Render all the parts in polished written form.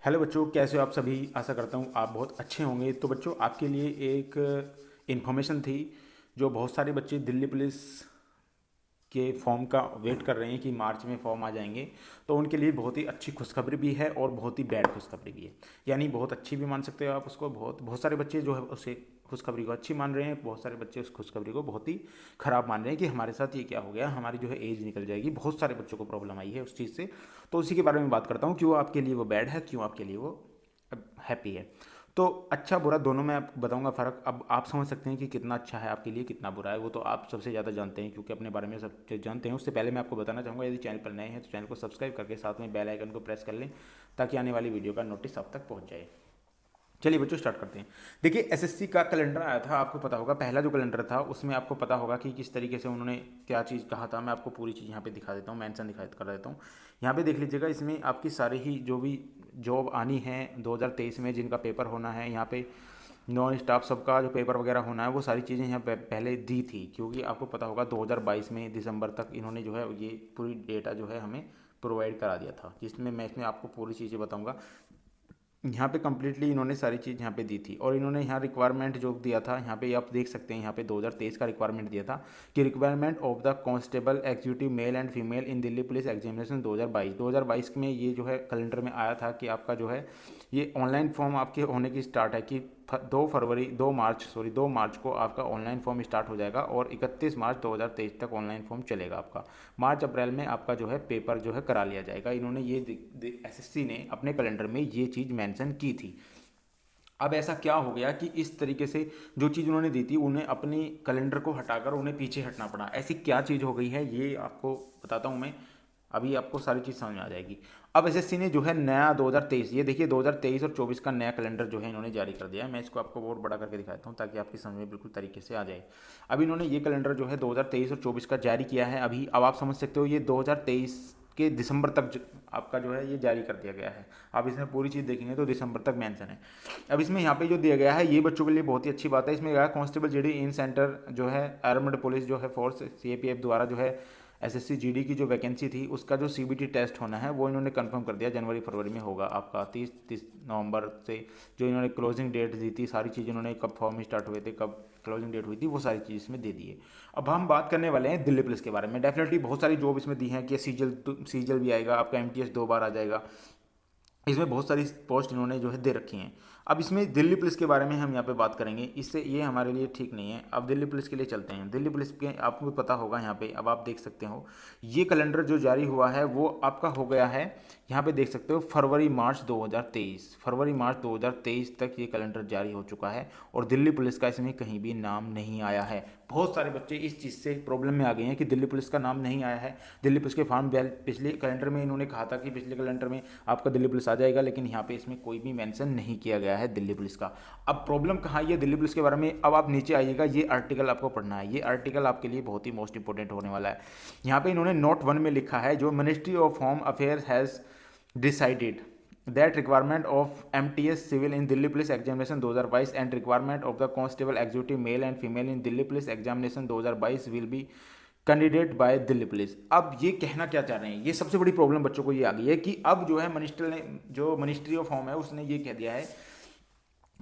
Hello बच्चों, कैसे हो आप सभी। आशा करता हूँ आप बहुत अच्छे होंगे। तो बच्चों, आपके लिए एक इन्फॉर्मेशन थी। जो बहुत सारे बच्चे दिल्ली पुलिस के फॉर्म का वेट कर रहे हैं कि मार्च में फॉर्म आ जाएंगे, तो उनके लिए बहुत ही अच्छी खुशखबरी भी है और बहुत ही बैड खुशखबरी भी है। यानी बहुत अच्छी भी मान सकते हो आप उसको। बहुत बहुत सारे बच्चे जो है उसे खुशखबरी को अच्छी मान रहे हैं, बहुत सारे बच्चे उस खुशखबरी को बहुत ही ख़राब मान रहे हैं कि हमारे साथ ये क्या हो गया, हमारी जो है एज निकल जाएगी। बहुत सारे बच्चों को प्रॉब्लम आई है उस चीज़ से। तो उसी के बारे में बात करता हूँ, क्यों आपके लिए वो बैड है, क्यों आपके लिए वो हैप्पी है। तो अच्छा बुरा दोनों में आपको बताऊंगा फ़र्क। अब आप समझ सकते हैं कि कितना अच्छा है आपके लिए, कितना बुरा है। वो तो आप सबसे ज़्यादा जानते हैं, क्योंकि अपने बारे में सब जानते हैं। उससे पहले मैं आपको बताना चाहूँगा, यदि चैनल पर नए हैं तो चैनल को सब्सक्राइब करके साथ में बेल आइकन को प्रेस कर लें, ताकि आने वाली वीडियो का नोटिस आप तक पहुँच जाए। चलिए बच्चों, स्टार्ट करते हैं। देखिए, एसएससी का कैलेंडर आया था, आपको पता होगा। पहला जो कैलेंडर था उसमें आपको पता होगा कि किस तरीके से उन्होंने क्या चीज़ कहा था। मैं आपको पूरी चीज़ यहाँ पे दिखा देता हूँ, मेंशन दिखा कर देता हूँ। यहाँ पे देख लीजिएगा, इसमें आपकी सारी ही जो भी जॉब आनी है 2023 में, जिनका पेपर होना है यहाँ पे, नॉन स्टाफ सबका जो पेपर वगैरह होना है, वो सारी चीज़ें यहाँ पे पहले दी थी। क्योंकि आपको पता होगा 2022 में दिसंबर तक इन्होंने जो है ये पूरी डेटा जो है हमें प्रोवाइड करा दिया था, जिसमें मैं इसमें आपको पूरी चीज़ें बताऊंगा। यहाँ पे कम्प्लीटली इन्होंने सारी चीज़ यहाँ पे दी थी। और इन्होंने यहाँ रिक्वायरमेंट जो दिया था, यहाँ पे आप देख सकते हैं, यहाँ पे 2023 का रिक्वायरमेंट दिया था कि requirement of the constable executive male and female in Delhi police examination 2022 में ये जो है कैलेंडर में आया था कि आपका जो है ये ऑनलाइन फॉर्म आपके होने की स्टार्ट है कि 2 मार्च को आपका ऑनलाइन फॉर्म स्टार्ट हो जाएगा और 31 मार्च 2023 तक ऑनलाइन फॉर्म चलेगा आपका। मार्च अप्रैल में आपका जो है पेपर जो है करा लिया जाएगा। इन्होंने ये एसएससी ने अपने कैलेंडर में ये चीज़ मेंशन की थी। अब ऐसा क्या हो गया कि इस तरीके से जो चीज़ उन्होंने दी थी, उन्हें अपनी कैलेंडर को हटाकर उन्हें पीछे हटना पड़ा। ऐसी क्या चीज़ हो गई है, ये आपको बताता हूँ मैं। अभी आपको सारी चीज़ समझ में आ जाएगी। अब एसएससी ने जो है नया 2023, ये देखिए 2023 और 24 का नया कैलेंडर जो है इन्होंने जारी कर दिया है। मैं इसको आपको बहुत बड़ा करके दिखाता हूँ ताकि आपकी समझ में बिल्कुल तरीके से आ जाए। अब इन्होंने ये कैलेंडर जो है 2023 और 24 का जारी किया है अभी। अब आप समझ सकते हो, ये 2023 के दिसंबर तक आपका जो है ये जारी कर दिया गया है। आप इसमें पूरी चीज़ देखेंगे तो दिसंबर तक मेंशन है। अब इसमें यहाँ पे जो दिया गया है, ये बच्चों के लिए बहुत ही अच्छी बात है। इसमें गया कांस्टेबल जीडी इन सेंटर जो है आर्मड पुलिस जो है फोर्स सीएपीएफ द्वारा जो है एसएससी जीडी की जो वैकेंसी थी, उसका जो सीबीटी टेस्ट होना है वो इन्होंने कंफर्म कर दिया। जनवरी फरवरी में होगा आपका 30 नवंबर से। जो इन्होंने क्लोजिंग डेट दी थी, सारी चीज़ इन्होंने कब फॉर्म स्टार्ट हुए थे, कब क्लोजिंग डेट हुई थी, वो सारी चीज़ इसमें दे दी है। अब हम बात करने वाले हैं दिल्ली पुलिस के बारे में। डेफिनेटली बहुत सारी जॉब इसमें दी हैं कि सीजल भी आएगा आपका, एमटीएस 2 बार आ जाएगा। इसमें बहुत सारी पोस्ट इन्होंने जो है दे रखी हैं। अब इसमें दिल्ली पुलिस के बारे में हम यहाँ पे बात करेंगे, इससे ये हमारे लिए ठीक नहीं है। अब दिल्ली पुलिस के लिए चलते हैं। दिल्ली पुलिस के आपको पता होगा, यहाँ पे अब आप देख सकते हो ये कैलेंडर जो जारी हुआ है वो आपका हो गया है। यहाँ पे देख सकते हो फरवरी मार्च 2023 तक ये कैलेंडर जारी हो चुका है और दिल्ली पुलिस का इसमें कहीं भी नाम नहीं आया है। बहुत सारे बच्चे इस चीज़ से प्रॉब्लम में आ गए हैं कि दिल्ली पुलिस का नाम नहीं आया है। दिल्ली पुलिस के फॉर्म पिछले कैलेंडर में इन्होंने कहा था कि पिछले कैलेंडर में आपका दिल्ली पुलिस आ जाएगा, लेकिन यहाँ पे इसमें कोई भी मेंशन नहीं किया गया है दिल्ली पुलिस का। अब प्रॉब्लम कहाँ है ये दिल्ली पुलिस के बारे में, अब आप नीचे आइएगा, ये आर्टिकल आपको पढ़ना है। ये आर्टिकल आपके लिए बहुत ही मोस्ट इंपॉर्टेंट होने वाला है। यहाँ पे इन्होंने नोट 1 में लिखा है, जो ministry of home affair has decided that requirement of MTS civil in Delhi Police examination 2022 and requirement of the constable executive male and female in Delhi Police examination 2022 will be candidate by Delhi police. अब ये कहना क्या चाह रहे हैं, ये सबसे बड़ी प्रॉब्लम बच्चों को ये आ गई है कि अब जो है मिनिस्टर ने, जो मिनिस्ट्री ऑफ होम है, उसने ये कह दिया है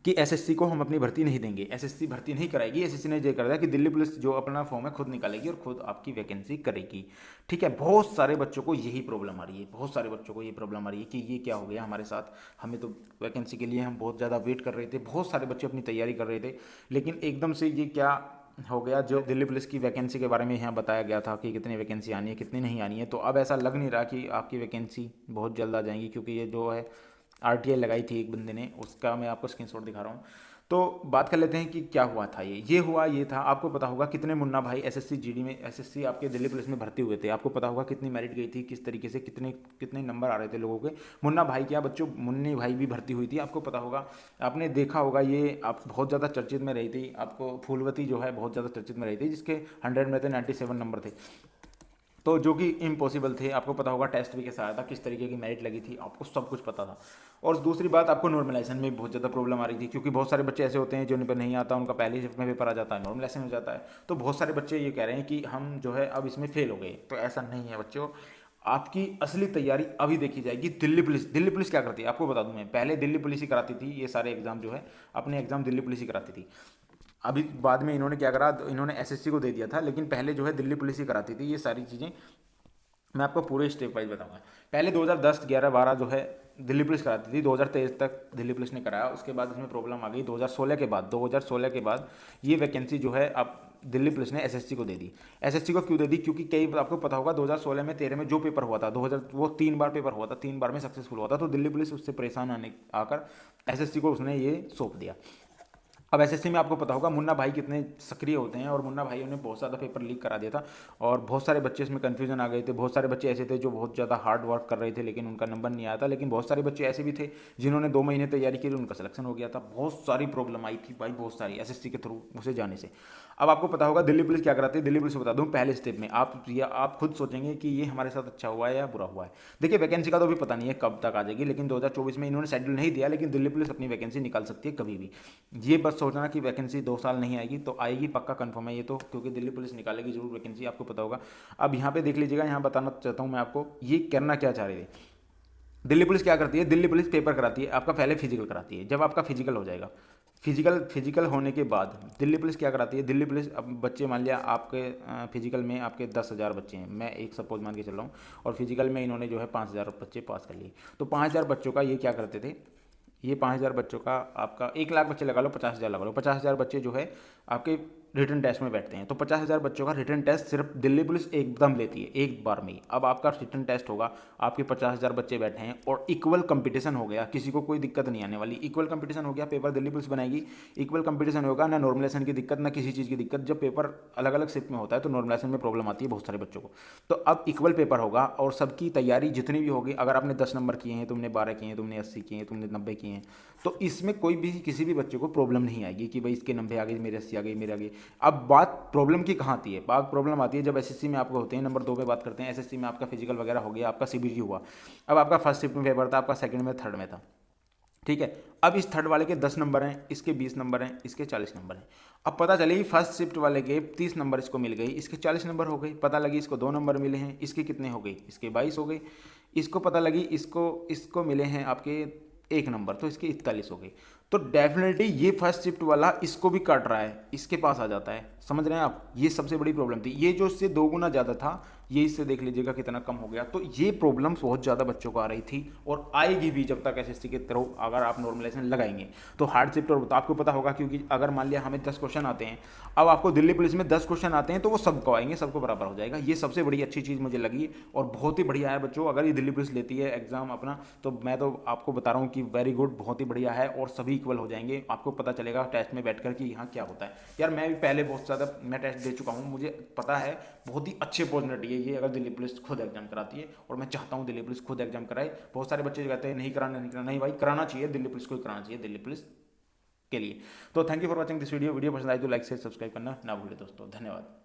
कि एसएससी को हम अपनी भर्ती नहीं देंगे, एसएससी भर्ती नहीं कराएगी। एसएससी ने ये कर दिया कि दिल्ली पुलिस जो अपना फॉर्म है खुद निकालेगी और खुद आपकी वैकेंसी करेगी। ठीक है, बहुत सारे बच्चों को यही प्रॉब्लम आ रही है, बहुत सारे बच्चों को ये प्रॉब्लम आ रही है कि ये क्या हो गया हमारे साथ। हमें तो वैकेंसी के लिए हम बहुत ज़्यादा वेट कर रहे थे, बहुत सारे बच्चे अपनी तैयारी कर रहे थे, लेकिन एकदम से ये क्या हो गया। जो दिल्ली पुलिस की वैकेंसी के बारे में यहाँ बताया गया था कि कितनी वैकेंसी आनी है, कितनी नहीं आनी है, तो अब ऐसा लग नहीं रहा कि आपकी वैकेंसी बहुत जल्द आ जाएंगी। क्योंकि ये जो है आरटीआई लगाई थी एक बंदे ने, उसका मैं आपको स्क्रीनशॉट दिखा रहा हूँ। तो बात कर लेते हैं कि क्या हुआ था। ये हुआ ये था, आपको पता होगा कितने मुन्ना भाई एसएससी जीडी में, एसएससी आपके दिल्ली पुलिस में भर्ती हुए थे। आपको पता होगा कितनी मेरिट गई थी, किस तरीके से कितने कितने नंबर आ रहे थे लोगों के। मुन्ना भाई क्या बच्चों, मुन्नी भाई भी भर्ती हुई थी, आपको पता होगा, आपने देखा होगा। ये आप बहुत ज़्यादा चर्चित में रही थी, आपको फूलवती जो है बहुत ज़्यादा चर्चित में रही थी, जिसके 100 में थे 97 नंबर थे, तो जो कि इम्पॉसिबल थे। आपको पता होगा टेस्ट भी कैसा आया था, किस तरीके की मेरिट लगी थी, आपको सब कुछ पता था। और दूसरी बात, आपको नॉर्मलाइजेशन में बहुत ज़्यादा प्रॉब्लम आ रही थी, क्योंकि बहुत सारे बच्चे ऐसे होते हैं जो उन पर नहीं आता, उनका पहली शिफ्ट में पेपर आ जाता है, नॉर्मलाइजेशन हो जाता है। तो बहुत सारे बच्चे ये कह रहे हैं कि हम जो है अब इसमें फेल हो गए, तो ऐसा नहीं है बच्चों। आपकी असली तैयारी अभी देखी जाएगी। दिल्ली पुलिस क्या करती है आपको बता दूं मैं, पहले दिल्ली पुलिस ही कराती थी ये सारे एग्जाम जो है, अपने एग्जाम दिल्ली पुलिस ही कराती थी। अभी बाद में इन्होंने क्या करा, इन्होंने एसएससी को दे दिया था, लेकिन पहले जो है दिल्ली पुलिस ही कराती थी ये सारी चीज़ें। मैं आपको पूरे स्टेप वाइज बताऊंगा। पहले 2010, 11, 12 जो है दिल्ली पुलिस कराती थी, 2023 तक दिल्ली पुलिस ने कराया। उसके बाद इसमें प्रॉब्लम आ गई 2016 के बाद ये वैकेंसी जो है अब दिल्ली पुलिस ने एसएससी को दे दी। एसएससी को क्यों दे दी, क्योंकि कई आपको पता होगा 2016 में 13 में जो पेपर हुआ था 2000, वो 3 बार पेपर हुआ था, 3 बार में सक्सेसफुल हुआ था, तो दिल्ली पुलिस उससे परेशान आकर एसएससी को उसने ये सौंप दिया। अब एसएससी में आपको पता होगा मुन्ना भाई कितने सक्रिय होते हैं, और मुन्ना भाई ने बहुत ज़्यादा पेपर लीक करा दिया था, और बहुत सारे बच्चे इसमें कन्फ्यूजन आ गए थे। बहुत सारे बच्चे ऐसे थे जो बहुत ज़्यादा हार्ड वर्क कर रहे थे लेकिन उनका नंबर नहीं आया था, लेकिन बहुत सारे बच्चे ऐसे भी थे जिन्होंने 2 महीने तैयारी की, उनका सिलेक्शन हो गया था। बहुत सारी प्रॉब्लम आई थी भाई, बहुत सारी, एसएससी के थ्रू उसे जाने से। अब आपको पता होगा दिल्ली पुलिस क्या कराती है। दिल्ली पुलिस बता दूं, पहले स्टेप में आप खुद सोचेंगे कि ये हमारे साथ अच्छा हुआ है या बुरा हुआ है। देखिए वैकेंसी का तो अभी पता नहीं है कब तक आ जाएगी, लेकिन 2024 में इन्होंने शेड्यूल नहीं दिया, लेकिन दिल्ली पुलिस अपनी वैकेंसी निकाल सकती है कभी भी। ये बस सोचना कि वैकेंसी 2 साल नहीं आएगी, तो आएगी पक्का, कंफर्म है ये तो, क्योंकि दिल्ली पुलिस निकालेगी जरूर वैकेंसी, आपको पता होगा। अब यहाँ पे देख लीजिएगा, यहाँ बताना चाहता हूँ मैं आपको ये करना क्या चाह रहे थे। दिल्ली पुलिस क्या करती है, दिल्ली पुलिस पेपर कराती है आपका, पहले फिजिकल कराती है। जब आपका फिजिकल हो जाएगा, फिजिकल होने के बाद दिल्ली पुलिस क्या कराती है, दिल्ली पुलिस अब बच्चे मान लिया आपके फिजिकल में आपके 10,000 बच्चे हैं, मैं एक सपोज मान के चल रहा हूँ, और फिजिकल में इन्होंने जो है 5,000 बच्चे पास कर लिए। तो 5,000 बच्चों का ये क्या करते थे, ये 5,000 बच्चों का आपका 1 लाख बच्चे लगा लो, 50,000 लगा लो, 50,000 बच्चे जो है आपके रिटर्न टेस्ट में बैठते हैं। तो 50,000 बच्चों का रिटर्न टेस्ट सिर्फ दिल्ली पुलिस एकदम लेती है, एक बार में ही। अब आपका रिटर्न टेस्ट होगा, आपके 50,000 बच्चे बैठे हैं और इक्वल कंपटीशन हो गया, किसी को कोई दिक्कत नहीं आने वाली। इक्वल कंपटीशन हो गया, पेपर दिल्ली पुलिस बनाएगी, इक्वल कंपटीशन होगा, ना नॉर्मलाइजेशन की दिक्कत ना किसी चीज़ की दिक्कत। जब पेपर अलग अलग शिफ्ट में होता है तो नॉर्मलाइजेशन में प्रॉब्लम आती है बहुत सारे बच्चों को। तो अब इक्वल पेपर होगा और सबकी तैयारी जितनी भी होगी, अगर आपने 10 नंबर किए हैं, तुमने 12 किए हैं, तुमने 80 किए हैं, तुमने 90 किए हैं, तो इसमें कोई भी किसी भी बच्चे को प्रॉब्लम नहीं आएगी कि भाई इसके 90 आ गए, मेरे 80 आ गए, मेरे आ गए। अब बात प्रॉब्लम की कहाँ आती है, बात प्रॉब्लम आती है जब एसएससी में आपको होते हैं। नंबर 2 पे बात करते हैं, एसएससी में आपका फिजिकल वगैरह हो गया, आपका सीबीटी हुआ। अब आपका फर्स्ट शिफ्ट में पेपर था, आपका सेकंड में, थर्ड में था, ठीक है। अब इस थर्ड वाले के 10 नंबर हैं, इसके 20 नंबर हैं, इसके 40 नंबर हैं। अब पता चली फर्स्ट शिफ्ट वाले के 30 नंबर इसको मिल गई, इसके 40 नंबर हो गए। पता लगी इसको 2 नंबर मिले हैं, इसके कितने हो गए, इसके 22 हो गए। इसको पता लगी इसको मिले हैं आपके 1 नंबर, तो इसके 41 हो गए। तो डेफिनेटली ये फर्स्ट शिफ्ट वाला इसको भी काट रहा है, इसके पास आ जाता है। समझ रहे हैं आप, ये सबसे बड़ी प्रॉब्लम थी। ये जो इससे 2 गुना ज़्यादा था, ये इससे देख लीजिएगा कितना कम हो गया। तो ये प्रॉब्लम्स बहुत ज़्यादा बच्चों को आ रही थी और आएगी भी जब तक एसएससी के थ्रू अगर आप नॉर्मलाइजेशन लगाएंगे तो। हार्ड शिफ्ट और तो आपको पता होगा, क्योंकि अगर मान लिया हमें 10 क्वेश्चन आते हैं, अब आपको दिल्ली पुलिस में 10 क्वेश्चन आते हैं, तो वो सबको आएंगे, सबको बराबर हो जाएगा। ये सबसे बड़ी अच्छी चीज़ मुझे लगी और बहुत ही बढ़िया है बच्चों। अगर ये दिल्ली पुलिस लेती है एग्जाम अपना, तो मैं तो आपको बता रहा हूँ कि वेरी गुड, बहुत ही बढ़िया है और सभी इक्वल हो जाएंगे। आपको पता चलेगा टेस्ट में बैठकर कि यहाँ क्या होता है। यार मैं भी पहले बहुत ज़्यादा मैं टेस्ट दे चुका हूँ, मुझे पता है बहुत ही अच्छी अपॉर्चुनिटी है ये, अगर दिल्ली पुलिस खुद एग्जाम कराती है। और मैं चाहता हूँ दिल्ली पुलिस खुद एग्जाम कराए। बहुत सारे बच्चे कहते हैं नहीं कराना, नहीं भाई कराना चाहिए, दिल्ली पुलिस को कराना चाहिए, दिल्ली पुलिस के लिए। तो thank you for watching this video पसंद आई तो लाइक से सब्सक्राइब करना ना भूले दोस्तों। धन्यवाद।